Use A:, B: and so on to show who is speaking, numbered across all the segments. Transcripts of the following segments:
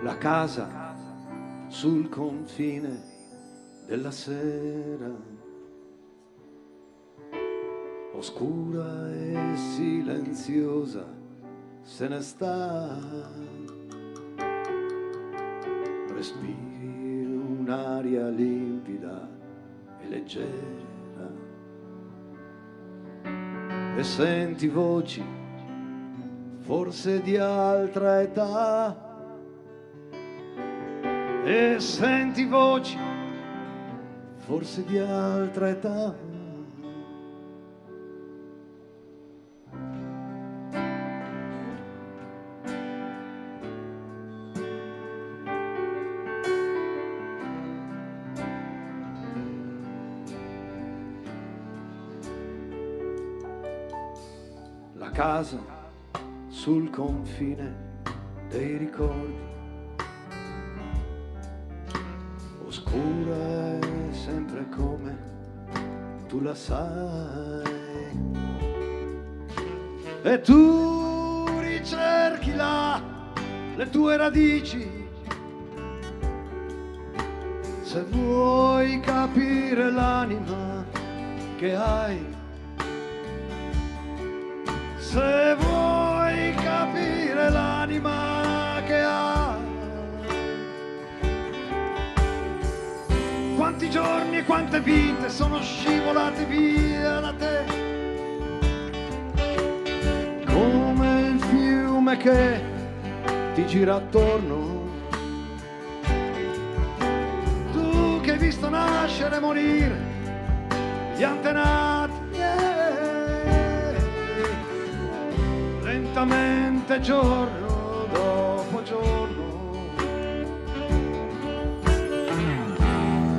A: La casa sul confine della sera, oscura e silenziosa, se ne sta. Respiri un'aria limpida e leggera e senti voci, forse di altra età. E senti voci, forse di altra età. La casa sul confine dei ricordi, oscura e sempre come tu la sai, e tu ricerchi là le tue radici, se vuoi capire l'anima che hai, se vuoi capire l'anima che hai. Quanti giorni e quante vite sono scivolate via da te, come il fiume che ti gira attorno. Tu che hai visto nascere e morire gli antenati, lentamente giorno dopo giorno.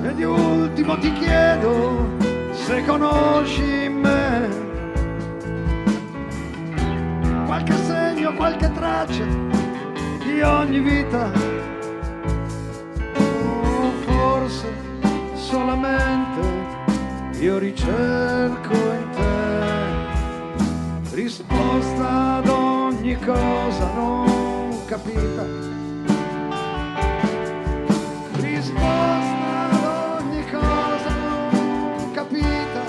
A: E di ultimo ti chiedo se conosci me, qualche segno, qualche traccia di ogni vita, o forse solamente io ricerco in te risposta ad ogni cosa non capita, risposta ad ogni cosa non capita.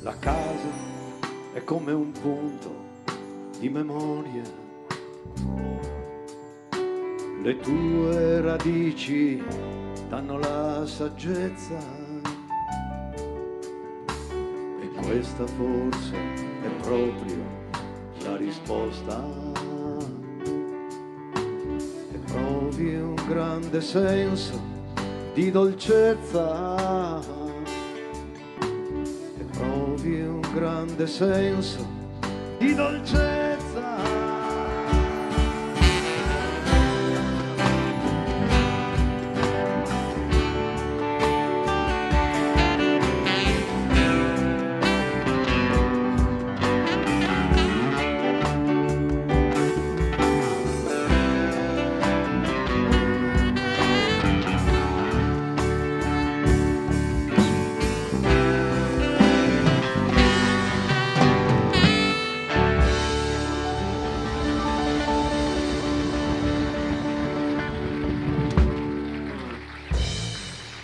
A: La casa è come un punto di memoria, le tue radici danno la saggezza, e questa forse è proprio la risposta. E provi un grande senso di dolcezza, provi un grande senso di dolcezza.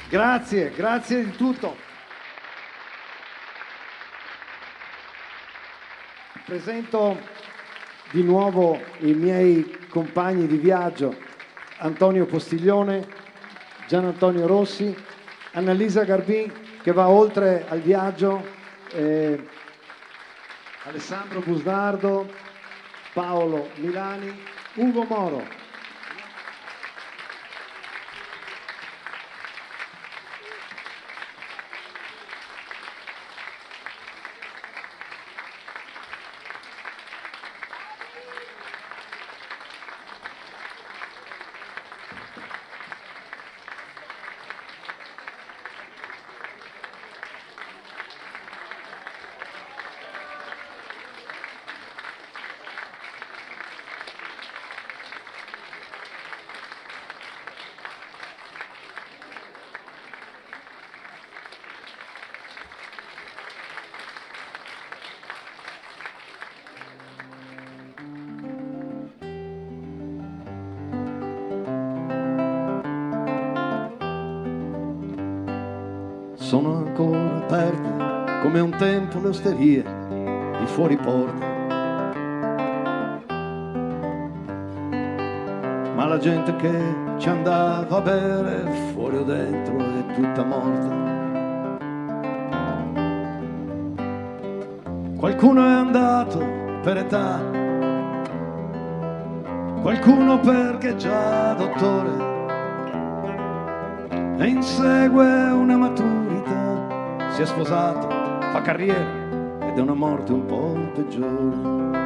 A: Grazie, grazie di tutto. Presento di nuovo i miei compagni di viaggio, Antonio Postiglione, Gian Antonio Rossi, Annalisa Garbin che va oltre al viaggio, Alessandro Busnardo, Paolo Milani, Ugo Moro. sono ancora aperte come un tempo le osterie di fuori porta. Ma la gente che ci andava a bere fuori o dentro è tutta morta. Qualcuno è andato per età, qualcuno perché è già dottore e insegue una maturità, si è sposato, fa carriera ed è una morte un po' peggiore.